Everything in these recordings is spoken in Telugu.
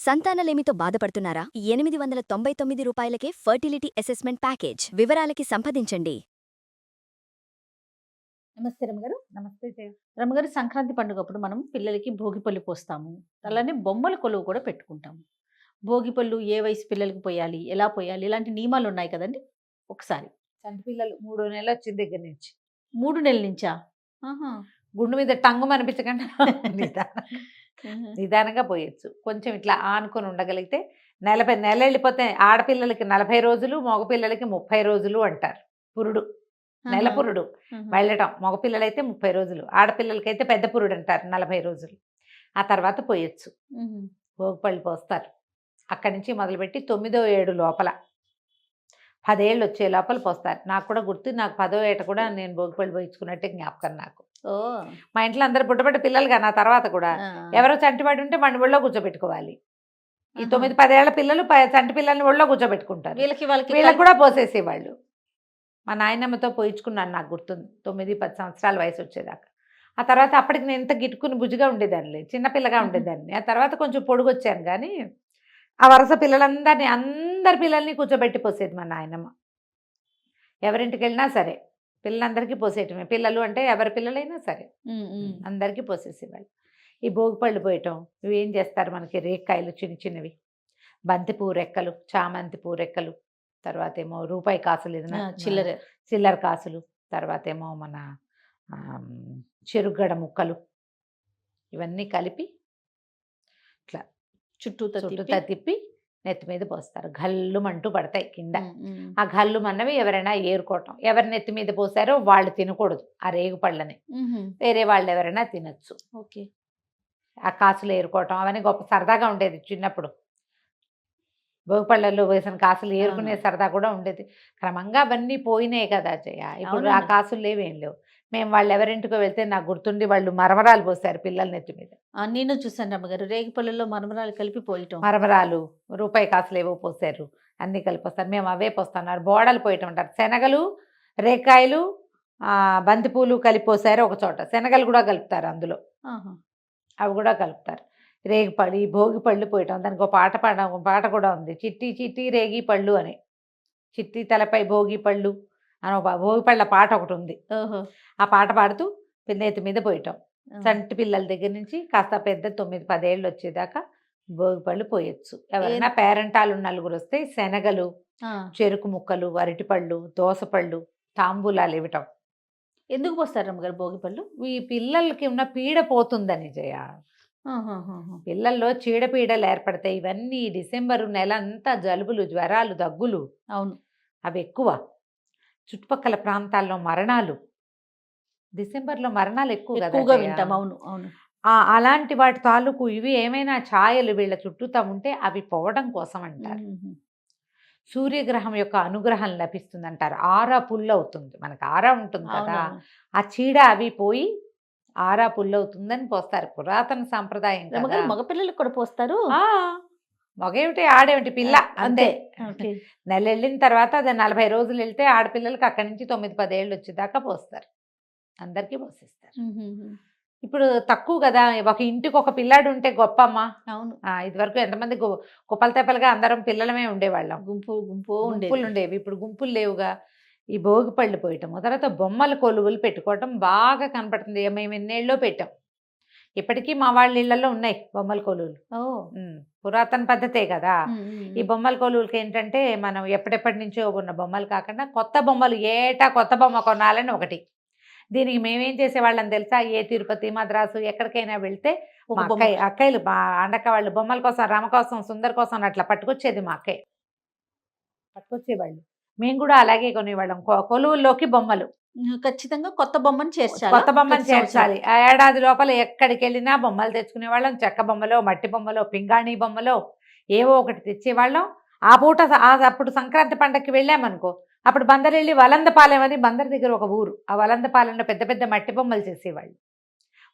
సంతానలేమితో బాధపడుతున్నారా? 899 రూపాయలకే ఫర్టిలిటీ అసెస్మెంట్ ప్యాకేజ్. వివరాలకి సంప్రదించండి. నమస్తే రమ్మగారు. నమస్తే జయ. రమ్మగారు, సంక్రాంతి పండుగప్పుడు మనం పిల్లలకి భోగిపళ్ళు పోస్తాము. అలానే బొమ్మల కొలువు కూడా పెట్టుకుంటాము. భోగిపళ్ళు ఏ వయసు పిల్లలకి పోయాలి, ఎలా పోయాలి, ఇలాంటి నియమాలు ఉన్నాయి కదండి. ఒకసారి చంటి పిల్లలు 3 నెలలు వచ్చిన దగ్గర నుంచి 3 నెలల నుంచా? ఆహా. గుండు మీద టంగు అనిపించకుండా నిదానంగా పోయొచ్చు. కొంచెం ఇట్లా ఆనుకొని ఉండగలిగితే నెల వెళ్ళిపోతే ఆడపిల్లలకి 40 రోజులు, మగపిల్లలకి 30 రోజులు అంటారు. పురుడు, నెల పురుడు వెళ్ళటం. మగపిల్లలైతే 30 రోజులు, ఆడపిల్లలకైతే పెద్ద పురుడు అంటారు 40 రోజులు. ఆ తర్వాత పోయొచ్చు. భోగిపళ్ళు పోస్తారు. అక్కడి నుంచి మొదలుపెట్టి 9వ ఏడు లోపల 10 ఏళ్ళు వచ్చే లోపల పోస్తారు. నాకు కూడా గుర్తు, నాకు 10వ ఏట కూడా నేను భోగిపళ్ళు పోయించుకున్నట్టే జ్ఞాపకం నాకు. మా ఇంట్లో అందరు పుట్టబడ్డ పిల్లలుగా నా తర్వాత కూడా ఎవరో చంటివాడు ఉంటే వాడిని ఒళ్ళో కూర్చోబెట్టుకోవాలి. ఈ 9-10 ఏళ్ల పిల్లలు చంటి పిల్లల్ని ఒళ్ళో కూర్చోబెట్టుకుంటారు. వీళ్ళకి కూడా పోసేసేవాళ్ళు. మా నాయనమ్మతో పోయించుకున్నాను, నాకు గుర్తుంది. 9-10 సంవత్సరాల వయసు వచ్చేదాకా. ఆ తర్వాత అప్పటికి నేను ఇంత గిట్టుకుని బుజ్జిగా ఉండేదాన్ని, చిన్నపిల్లగా ఉండేదాన్ని. ఆ తర్వాత కొంచెం పొడుగు వచ్చాను. కానీ ఆ వరుస పిల్లలందరినీ, అందరి పిల్లల్ని కూర్చోబెట్టి పోసేది మా నాయనమ్మ. ఎవరింటికి వెళ్ళినా సరే పిల్లలందరికీ పోసేయటమే. పిల్లలు అంటే ఎవరి పిల్లలైనా సరే అందరికీ పోసేసేవాళ్ళు. ఈ భోగిపళ్ళు పోయటం, ఇవి ఏం చేస్తారు, మనకి రేక్కాయలు చిన్న చిన్నవి, బంతిపూ రెక్కలు, చామంతి పూ రెక్కలు, తర్వాత ఏమో రూపాయి కాసులు, ఏదైనా చిల్లర కాసులు, తర్వాత ఏమో మన చెరుగడ ముక్కలు, ఇవన్నీ కలిపి ఇట్లా చుట్టూతా తిప్పి నెత్తి మీద పోస్తారు. గల్లుమంటూ పడతాయి కింద. ఆ గల్లుమన్నవి ఎవరైనా ఏరుకోవటం. ఎవరి నెత్తి మీద పోసారో వాళ్ళు తినకూడదు ఆ రేగు పళ్ళని, వేరే వాళ్ళు ఎవరైనా తినచ్చు. ఓకే. ఆ కాసులు ఏరుకోవటం అవన్నీ గొప్ప సరదాగా ఉండేది చిన్నప్పుడు. భోగిపళ్ళల్లో వేసిన కాసులు ఏరుకునే సరదా కూడా ఉండేది. క్రమంగా అవన్నీ పోయినాయి కదా జయ. ఇప్పుడు ఆ కాసులు లేవేం లేవు. మేము వాళ్ళు ఎవరింటికో వెళ్తే నాకు గుర్తుండి వాళ్ళు మరమరాలు పోసారు పిల్లల నెత్తి మీద. నేను చూసాను రమ్మగారు, రేగిపళ్ళలో మరమరాలు కలిపి పోయటం. మరమరాలు, రూపాయి కాసులు ఏవో పోసారు, అన్నీ కలిపి వస్తారు. మేము అవే పోస్తున్నారు. బోడలు పోయటం అంటారు. శనగలు, రేకాయలు, బంతిపూలు కలిపి పోసారు ఒక చోట. శనగలు కూడా కలుపుతారు అందులో, అవి కూడా కలుపుతారు. రేగిపళ్ళు, ఈ భోగి పళ్ళు పోయటం. దానికి ఒక పాట కూడా ఉంది, చిట్టి చిట్టి రేగి పళ్ళు అని. చిట్టి తలపై భోగి పళ్ళు అని ఒక భోగి పళ్ళ పాట ఒకటి ఉంది. ఆ పాట పాడుతూ నెత్తి మీద పోయటం. చంటి పిల్లల దగ్గర నుంచి కాస్త పెద్ద 9-10 ఏళ్ళు వచ్చేదాకా భోగిపళ్ళు పోయొచ్చు. ఎవరైనా పేరెంటాలు నలుగురు వస్తే శనగలు, చెరుకు ముక్కలు, అరటిపళ్ళు, దోసపళ్ళు, తాంబూలాలు ఇవ్వటం. ఎందుకు పోస్తారు రమ్మగారు భోగిపళ్ళు? ఈ పిల్లలకి ఉన్న పీడ పోతుందని జయ. పిల్లల్లో చీడపీడలు ఏర్పడతాయి. ఇవన్నీ డిసెంబరు నెల అంతా జలుబులు, జ్వరాలు, దగ్గులు, అవును అవి ఎక్కువ. చుట్టుపక్కల ప్రాంతాల్లో మరణాలు, డిసెంబర్లో మరణాలు ఎక్కువగా వింటాం. అవును అవును. అలాంటి వాటి తాలూకు ఇవి ఏమైనా ఛాయలు వీళ్ళ చుట్టూతా ఉంటే అవి పోవడం కోసం అంటారు. సూర్యగ్రహం యొక్క అనుగ్రహం లభిస్తుంది అంటారు. ఆరా పుల్లు అవుతుంది, మనకు ఆరా ఉంటుంది కదా, ఆ చీడ అవి పోయి ఆరా పుల్లు అవుతుందని పోస్తారు. పురాతన సాంప్రదాయం కదా. మగపిల్లలకు కూడా పోస్తారు. మగేమిటి ఆడేమిటి పిల్ల అంతే. నెల వెళ్ళిన తర్వాత అది 40 రోజులు వెళ్తే ఆడపిల్లలకి అక్కడి నుంచి 9-10 ఏళ్ళు వచ్చేదాకా పోస్తారు. అందరికీ పోసేస్తారు. ఇప్పుడు తక్కువ కదా, ఒక ఇంటికి ఒక పిల్లాడు ఉంటే గొప్ప అమ్మా. అవును. ఇదివరకు ఎంతమంది కుప్పలు తెప్పలుగా అందరం పిల్లలమే ఉండేవాళ్ళం. గుంపులు ఉండేవి. ఇప్పుడు గుంపులు లేవుగా. ఈ భోగిపళ్ళు పోయటము, తర్వాత బొమ్మల కొలువులు పెట్టుకోవటం బాగా కనపడుతుంది. మేము ఎన్నేళ్ళలో పెట్టాం. ఇప్పటికీ మా వాళ్ళ ఇళ్లలో ఉన్నాయి బొమ్మల కొలువులు. పురాతన పద్ధతే కదా. ఈ బొమ్మల కొలువులకి ఏంటంటే మనం ఎప్పటి నుంచో ఉన్న బొమ్మలు కాకుండా కొత్త బొమ్మలు, ఏటా కొత్త బొమ్మ కొనాలని ఒకటి. దీనికి మేమేం చేసేవాళ్ళని తెలుసా, ఏ తిరుపతి, మద్రాసు ఎక్కడికైనా వెళ్తే అక్కయ్యలు, మా అండక్క వాళ్ళు బొమ్మల కోసం, రమ కోసం, సుందర్ కోసం అట్లా పట్టుకొచ్చేది. మా అక్కయ్య పట్టుకొచ్చేవాళ్ళు. మేము కూడా అలాగే కొనేవాళ్ళం. కొలువుల్లోకి బొమ్మలు ఖచ్చితంగా కొత్త బొమ్మను చేర్చాలి. కొత్త బొమ్మను చేర్చాలి. ఆ ఏడాది లోపల ఎక్కడికి వెళ్ళినా బొమ్మలు తెచ్చుకునేవాళ్ళం. చెక్క బొమ్మలో, మట్టి బొమ్మలో, పింగాణి బొమ్మలో ఏవో ఒకటి తెచ్చేవాళ్ళం. ఆ పూట అప్పుడు సంక్రాంతి పండగకి వెళ్ళామనుకో, అప్పుడు బందర్ వెళ్ళి వలందపాలెం అని, బందర్ దగ్గర ఒక ఊరు, ఆ వలందపాలెంలో పెద్ద పెద్ద మట్టి బొమ్మలు చేసేవాళ్ళు.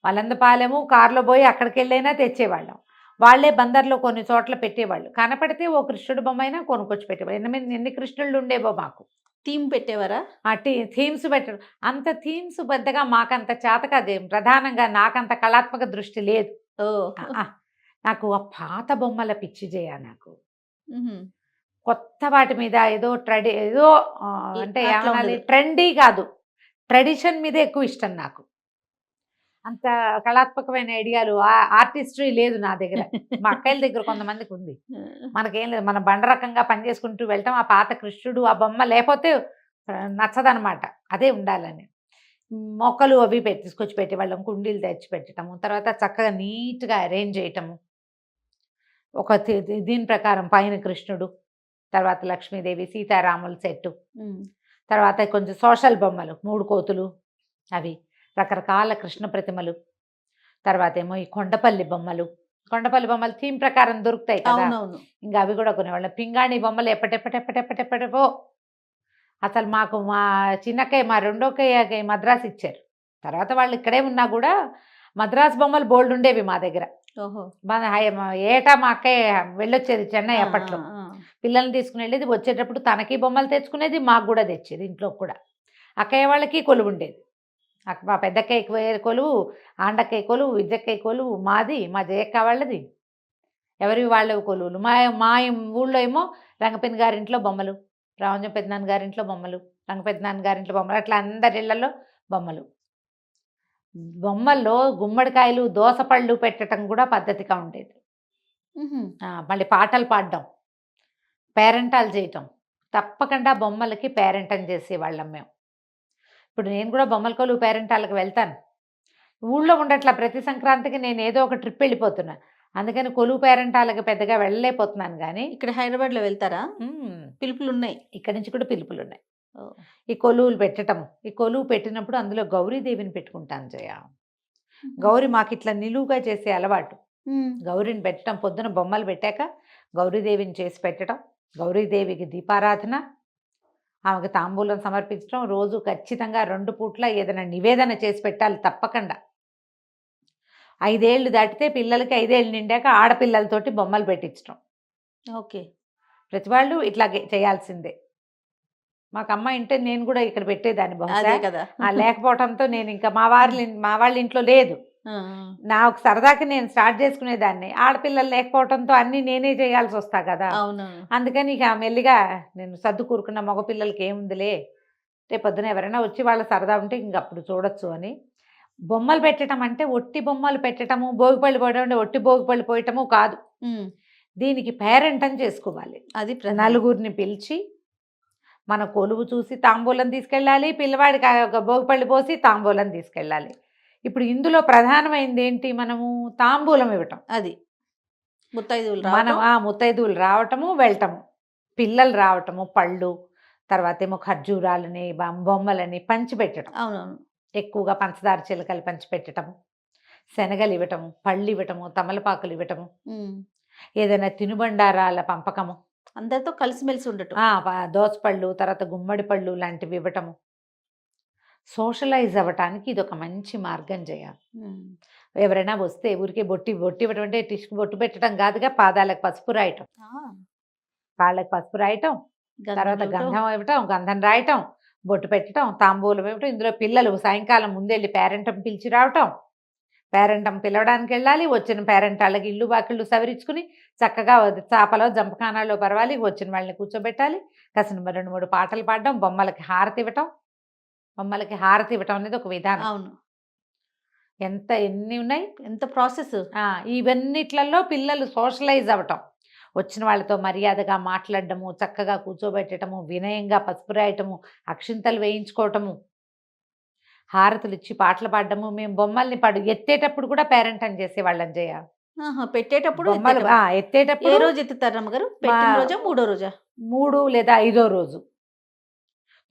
వలందపాలెము కారులో పోయి అక్కడికి వెళ్ళైనా తెచ్చేవాళ్ళం. వాళ్ళే బందర్లో కొన్ని చోట్ల పెట్టేవాళ్ళు. కనపడితే ఓ కృష్ణుడు బొమ్మ అయినా కొనుక్కొచ్చి పెట్టేవాళ్ళు. ఎన్ని కృష్ణుళ్ళు ఉండేవో మాకు. థీమ్ పెట్టేవారా? థీమ్స్ పెట్టడం. అంత థీమ్స్ పెద్దగా మాకంత చేత కాదు. ప్రధానంగా నాకంత కళాత్మక దృష్టి లేదు. నాకు ఆ పాత బొమ్మల పిచ్చి జయ నాకు. మ్హూ. కొత్త వాటి మీద ఏదో ఏదో అంటే అట్లా ఏమనాలి, ఉండదు. ట్రెండీ కాదు, ట్రెడిషన్ మీద ఎక్కువ ఇష్టం నాకు. అంత కళాత్మకమైన ఐడియాలు, ఆర్టిస్ట్రీ లేదు నా దగ్గర. మా అక్కయ్యల దగ్గర కొంతమందికి ఉంది, మనకేం లేదు. మనం బండ రకంగా పనిచేసుకుంటూ వెళ్తాం. ఆ పాత కృష్ణుడు ఆ బొమ్మ లేకపోతే నచ్చదనమాట, అదే ఉండాలని. మొక్కలు అవి తీసుకొచ్చి పెట్టేవాళ్ళం, కుండీలు తెచ్చి పెట్టడము, తర్వాత చక్కగా నీట్గా అరేంజ్ చేయటము. ఒక దీని ప్రకారం పైన కృష్ణుడు, తర్వాత లక్ష్మీదేవి, సీతారాముల సెట్టు, తర్వాత కొంచెం సోషల్ బొమ్మలు, 3 కోతులు, అవి రకరకాల కృష్ణ ప్రతిమలు, తర్వాత ఏమో ఈ కొండపల్లి బొమ్మలు థీమ్ ప్రకారం దొరుకుతాయి కదా, అవునవును. ఇంకా అవి కూడా కొనేవాళ్ళం. పింగాణి బొమ్మలు ఎప్పటెప్పటెప్పటెప్పటెప్పటెప్పో. అసలు మాకు మా చిన్నక్కయ్య, మా రెండోక్కయ్య మద్రాసు ఇచ్చారు. తర్వాత వాళ్ళు ఇక్కడే ఉన్నా కూడా మద్రాసు బొమ్మలు బోల్డ్ ఉండేవి మా దగ్గర. ఓహో. ఏటా మా అక్కయ్య వెళ్ళొచ్చేది చెన్నై అప్పట్లో. పిల్లల్ని తీసుకుని వెళ్ళేది, వచ్చేటప్పుడు తనకి బొమ్మలు తెచ్చుకునేది, మాకు కూడా తెచ్చేది. ఇంట్లో కూడా అక్కయ్య వాళ్ళకి కొలువు ఉండేది. మా పెద్దక్కయ్య కొలువు, ఆండక్కయ్య కొలువు, విద్యక్కయ్య కొలువు, మా జయక్క వాళ్ళది, ఎవరివి వాళ్ళవి కొలువులు. మా ఊళ్ళో ఏమో రంగపెద్ద గారింట్లో బొమ్మలు, రావంజం పెద్దనాన్న గారింట్లో బొమ్మలు, రంగపెద్దనాన్న గారింట్లో బొమ్మలు, అట్లా అందరి ఇళ్లలో బొమ్మలు. బొమ్మల్లో గుమ్మడికాయలు, దోసపళ్ళు పెట్టడం కూడా పద్ధతిగా ఉండేది. మళ్ళీ పాటలు పాడడం, పేరెంటాలు చేయటం, తప్పకుండా బొమ్మలకి పేరెంటం చేసేవాళ్ళం మేము. ఇప్పుడు నేను కూడా బొమ్మల కొలువు పేరెంటాలకు వెళ్తాను. ఊళ్ళో ఉండట్లా, ప్రతి సంక్రాంతికి నేను ఏదో ఒక ట్రిప్ వెళ్ళిపోతున్నా, అందుకని కొలువు పేరెంటాలకు పెద్దగా వెళ్ళలేకపోతున్నాను. కానీ ఇక్కడ హైదరాబాద్లో వెళ్తారా? పిలుపులు ఉన్నాయి, ఇక్కడి నుంచి కూడా పిలుపులు ఉన్నాయి. ఈ కొలువులు పెట్టటము, ఈ కొలువు పెట్టినప్పుడు అందులో గౌరీదేవిని పెట్టుకుంటాను జయ. గౌరీ మాకు ఇట్లా నిలువుగా చేసే అలవాటు. గౌరీని పెట్టడం, పొద్దున బొమ్మలు పెట్టాక గౌరీదేవిని చేసి పెట్టడం, గౌరీదేవికి దీపారాధన, ఆమెకు తాంబూలం సమర్పించడం, రోజు ఖచ్చితంగా 2 పూట్ల ఏదైనా నివేదన చేసి పెట్టాలి తప్పకుండా. 5 ఏళ్ళు దాటితే పిల్లలకి 5 ఏళ్ళు నిండాక ఆడపిల్లలతోటి బొమ్మలు పెట్టించడం. ఓకే. ప్రతి వాళ్ళు ఇట్లాగే చేయాల్సిందే. మాకు అమ్మాయి ఉంటే నేను కూడా ఇక్కడ పెట్టేదాన్ని బహుశా. అదే కదా. లేకపోవడంతో నేను ఇంకా మా వాళ్ళ ఇంట్లో లేదు. నాకు సరదాకి నేను స్టార్ట్ చేసుకునేదాన్ని. ఆడపిల్లలు లేకపోవడంతో అన్నీ నేనే చేయాల్సి వస్తా కదా. అవును. అందుకని ఇక మెల్లిగా నేను సర్దు కూరుకున్న, మగపిల్లలకి ఏముందిలే, రేపు పొద్దున ఎవరైనా వచ్చి వాళ్ళ సరదా ఉంటే ఇంక అప్పుడు చూడొచ్చు అని. బొమ్మలు పెట్టడం అంటే ఒట్టి బొమ్మలు పెట్టడము, భోగిపళ్ళు పోయడం అంటే ఒట్టి భోగిపళ్ళు పోయటము కాదు. దీనికి పేరెంటం చేసుకోవాలి. అది నలుగురిని పిలిచి మన కొలువు చూసి తాంబూలం తీసుకెళ్ళాలి, పిల్లవాడికి భోగిపళ్ళు పోసి తాంబూలం తీసుకెళ్ళాలి. ఇప్పుడు ఇందులో ప్రధానమైనది ఏంటి, మనము తాంబూలం ఇవ్వటం. అది ముత్తైదువులు మనం ముత్తైదువులు రావటము, వెళ్ళటము, పిల్లలు రావటము, పళ్ళు, తర్వాత ఏమో ఖర్జూరాలని, బొమ్మలని పంచిపెట్టడం. అవునవును. ఎక్కువగా పంచదార చిలకలు పంచిపెట్టడము, శనగలు ఇవ్వటము, పళ్ళు ఇవ్వటము, తమలపాకులు ఇవ్వటము, ఏదైనా తినుబండారాల పంపకము, అందరితో కలిసిమెలిసి ఉండటం, దోసపళ్ళు, తర్వాత గుమ్మడి పళ్ళు లాంటివి ఇవ్వటము. సోషలైజ్ అవ్వటానికి ఇది ఒక మంచి మార్గం చేయాలి. ఎవరైనా వస్తే ఊరికే బొట్టి ఇవ్వటం అంటే టిష్కు బొట్టు పెట్టడం కాదుగా, పాదాలకు పసుపు రాయటం, కాళ్ళకి పసుపు రాయటం, తర్వాత గంధం ఇవ్వటం, గంధం రాయటం, బొట్టు పెట్టడం, తాంబూలం ఇవ్వటం. ఇందులో పిల్లలు సాయంకాలం ముందెళ్ళి పేరెంటం పిలిచి రావటం, పేరెంటం పిలవడానికి వెళ్ళాలి, వచ్చిన పేరెంటాళ్ళకి ఇల్లు వాకిళ్ళు సవరించుకుని చక్కగా చాపలో జంపకానాల్లో పరవాలి, వచ్చిన వాళ్ళని కూర్చోబెట్టాలి, కాసిన 2-3 పాటలు పాడడం, బొమ్మలకి హారతి ఇవ్వటం. బొమ్మలకి హారతి ఇవ్వటం అనేది ఒక విధానం. అవును. ఎన్ని ఉన్నాయి, ఎంత ప్రాసెస్. ఇవన్నిట్లలో పిల్లలు సోషలైజ్ అవ్వటం, వచ్చిన వాళ్ళతో మర్యాదగా మాట్లాడటము, చక్కగా కూర్చోబెట్టడము, వినయంగా పసుపు రాయటము, అక్షింతలు వేయించుకోవటము, హారతులు ఇచ్చి పాటలు పాడడము. మేము బొమ్మల్ని ఎత్తేటప్పుడు కూడా పేరెంటం చేసేవాళ్ళం జయ. పెట్టేటప్పుడు ఎత్తేటప్పుడు ఏ రోజు ఎత్తుతారు అమ్మగారు? పెట్టిన రోజా, 3వ రోజా? 3 లేదా 5వ రోజు.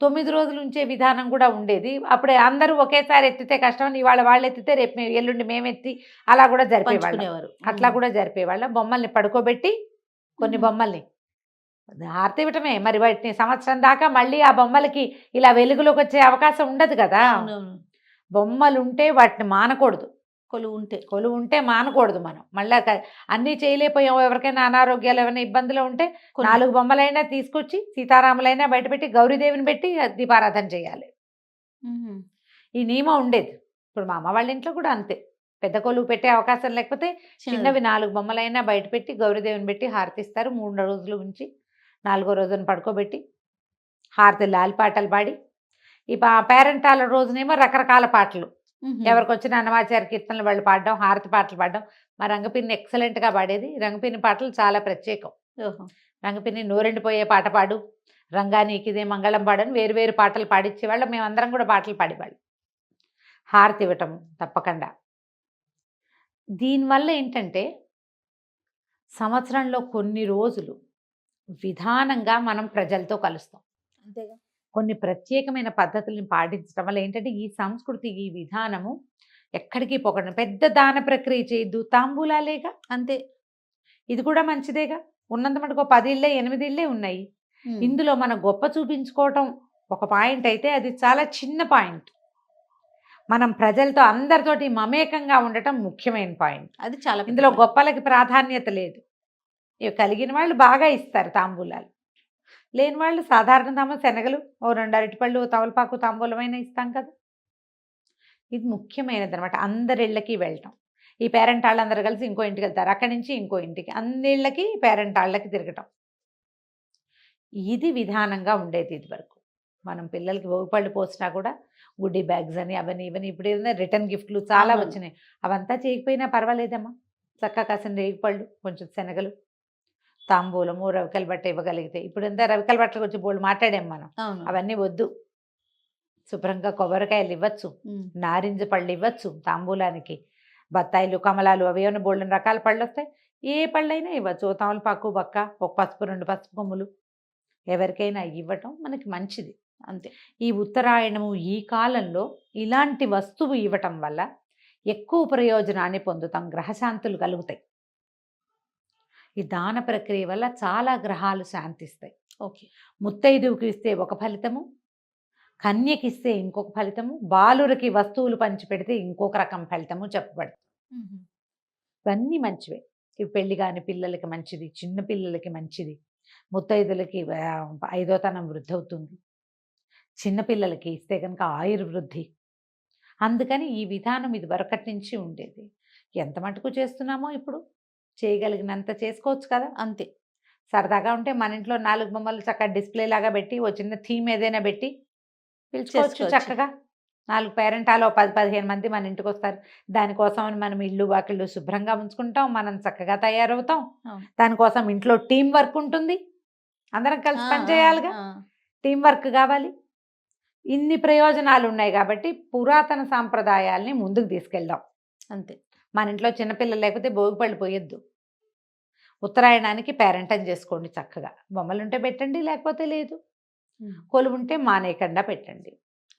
9 రోజులు ఉంచే విధానం కూడా ఉండేది. అప్పుడే అందరూ ఒకేసారి ఎత్తితే కష్టం, ఇవాళ వాళ్ళు ఎత్తితే రేపు ఎల్లుండి మేమెత్తి అలా కూడా జరిపేవాళ్ళు. అట్లా కూడా జరిపేవాళ్ళం. బొమ్మల్ని పడుకోబెట్టి కొన్ని బొమ్మల్ని హారతి ఇవ్వటమే. మరి వాటిని సంవత్సరం దాకా మళ్ళీ ఆ బొమ్మలకి ఇలా వెలుగులోకి వచ్చే అవకాశం ఉండదు కదా. బొమ్మలు ఉంటే వాటిని మానకూడదు, కొలువు ఉంటే మానకూడదు. మనం మళ్ళీ అన్నీ చేయలేకపోయాం, ఎవరికైనా అనారోగ్యాలు ఏమైనా ఇబ్బందులు ఉంటే 4 బొమ్మలైనా తీసుకొచ్చి సీతారాములైనా బయటపెట్టి గౌరీదేవిని పెట్టి దీపారాధన చేయాలి. ఈ నియమం ఉండేది. ఇప్పుడు మా అమ్మ వాళ్ళ ఇంట్లో కూడా అంతే. పెద్ద కొలువు పెట్టే అవకాశం లేకపోతే చిన్నవి 4 బొమ్మలైనా బయట పెట్టి గౌరీదేవిని పెట్టి హారతిస్తారు. 3 రోజులు ఉంచి 4వ రోజున పడుకోబెట్టి హారతి లాలి పాటలు పాడి ఈ పేరెంటాల రోజునేమో రకరకాల పాటలు ఎవరికి వచ్చిన అన్నమాచార్య కీర్తనలు వాళ్ళు పాడడం, హారతి పాటలు పాడడం. మా రంగపిన్ని ఎక్సలెంట్గా పాడేది. రంగపిన్ని పాటలు చాలా ప్రత్యేకం. రంగపిన్ని నోరెండిపోయే పాట పాడు, రంగా నీకిదే మంగళం పాడని వేరు వేరు పాటలు పాడించేవాళ్ళు. మేమందరం కూడా పాటలు పాడేవాళ్ళు. హారతి ఇవ్వటం తప్పకుండా. దీనివల్ల ఏంటంటే సంవత్సరంలో కొన్ని రోజులు విధానంగా మనం ప్రజలతో కలుస్తాం. అంతేగా. కొన్ని ప్రత్యేకమైన పద్ధతుల్ని పాటించడం వల్ల ఏంటంటే ఈ సంస్కృతి, ఈ విధానము ఎక్కడికి పోకండి. పెద్ద దాన ప్రక్రియ చేయొద్దు, తాంబూలాలేగా అంతే. ఇది కూడా మంచిదేగా. ఉన్నంత మటుకు 10 ఇళ్ళే 8 ఇళ్ళే ఉన్నాయి. ఇందులో మన గొప్ప చూపించుకోవటం ఒక పాయింట్ అయితే అది చాలా చిన్న పాయింట్. మనం ప్రజలతో అందరితోటి మమేకంగా ఉండటం ముఖ్యమైన పాయింట్. అది చాలా పెద్ద ఇందులో point. గొప్పలకి ప్రాధాన్యత లేదు. ఇవి కలిగిన వాళ్ళు బాగా ఇస్తారు తాంబూలాలు. లేని వాళ్ళు సాధారణ శనగలు, ఓ 2 అరటిపళ్ళు, ఓ తమలపాకు తాంబూలమైన ఇస్తాం కదా. ఇది ముఖ్యమైనది అనమాట. అందరిళ్ళకి వెళ్ళటం. ఈ పేరెంట్ వాళ్ళందరూ కలిసి ఇంకో ఇంటికి వెళ్తారు, అక్కడి నుంచి ఇంకో ఇంటికి, అన్నిళ్ళకి పేరెంట్ వాళ్ళకి తిరగటం. ఇది విధానంగా ఉండేది ఇది వరకు. మనం పిల్లలకి భోగిపళ్ళు పోసినా కూడా గుడ్డీ బ్యాగ్స్ అని అవని ఇవని, ఇప్పుడు ఏదైనా రిటర్న్ గిఫ్ట్లు చాలా అవును. వచ్చినాయి. అవంతా చేయకపోయినా పర్వాలేదమ్మా. చక్కగా కాసిన రేగిపళ్ళు, కొంచెం శనగలు, తాంబూలము, రవికల బట్ట ఇవ్వగలిగితే. ఇప్పుడు ఎంత రవికల బట్టలకు వచ్చి బోళ్ళు మాట్లాడాం మనం. అవును. అవన్నీ వద్దు. శుభ్రంగా కొబ్బరికాయలు ఇవ్వచ్చు, నారింజ పళ్ళు ఇవ్వచ్చు తాంబూలానికి, బత్తాయిలు, కమలాలు, అవి ఏమైనా బోళ్ళని రకాల పళ్ళు వస్తాయి. ఏ పళ్ళైనా ఇవ్వచ్చు. ఓ తమలపాకు, బక్క, ఒక పసుపు, 2 పసుపు కొమ్ములు ఎవరికైనా ఇవ్వటం మనకి మంచిది. అంతే. ఈ ఉత్తరాయణము ఈ కాలంలో ఇలాంటి వస్తువు ఇవ్వటం వల్ల ఎక్కువ ప్రయోజనాన్ని పొందుతాం. గ్రహశాంతులు కలుగుతాయి. ఈ దాన ప్రక్రియ వల్ల చాలా గ్రహాలు శాంతిస్తాయి. ఓకే. ముత్తైదువుకి ఇస్తే ఒక ఫలితము, కన్యకిస్తే ఇంకొక ఫలితము, బాలురికి వస్తువులు పంచిపెడితే ఇంకొక రకం ఫలితము చెప్పబడుతుంది. ఇవన్నీ మంచివే. ఇవి పెళ్లి కాని పిల్లలకి మంచిది, చిన్న పిల్లలకి మంచిది, ముత్తైదులకి 5వ తనం వృద్ధి అవుతుంది, చిన్నపిల్లలకి ఇస్తే కనుక ఆయుర్వృద్ధి. అందుకని ఈ విధానం ఇది వరకటి నుంచి ఉండేది. ఎంత మటుకు చేస్తున్నామో ఇప్పుడు చేయగలిగినంత చేసుకోవచ్చు కదా. అంతే. సరదాగా ఉంటే మన ఇంట్లో 4 బొమ్మలు చక్కగా డిస్ప్లే లాగా పెట్టి, ఓ చిన్న థీమ్ ఏదైనా పెట్టి పిలుచుకోవచ్చు చేసుకోవచ్చు. చక్కగా. 4 పేరెంటాలు 10-15 మంది మన ఇంటికి వస్తారు. దానికోసం అని మనం ఇల్లు వాకిళ్ళు శుభ్రంగా ఉంచుకుంటాం, మనం చక్కగా తయారవుతాం. అవును. దానికోసం ఇంట్లో టీం వర్క్ ఉంటుంది, అందరం కలిసి పనిచేయాలిగా. టీం వర్క్ కావాలి. ఇన్ని ప్రయోజనాలు ఉన్నాయి కాబట్టి పురాతన సాంప్రదాయాల్ని ముందుకు తీసుకెళ్దాం. అంతే. మన ఇంట్లో చిన్నపిల్లలు లేకపోతే భోగిపళ్ళు పోయొద్దు. ఉత్తరాయణానికి పేరెంటం చేసుకోండి చక్కగా. బొమ్మలుంటే పెట్టండి, లేకపోతే లేదు. కొలువుంటే మానేయకుండా పెట్టండి.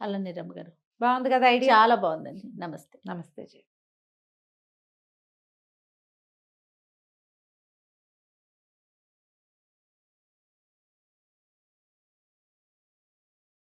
అలా నిరమ్మ గారు బాగుంది కదా ఐడియా. చాలా బాగుందండి. నమస్తే. నమస్తే జీ.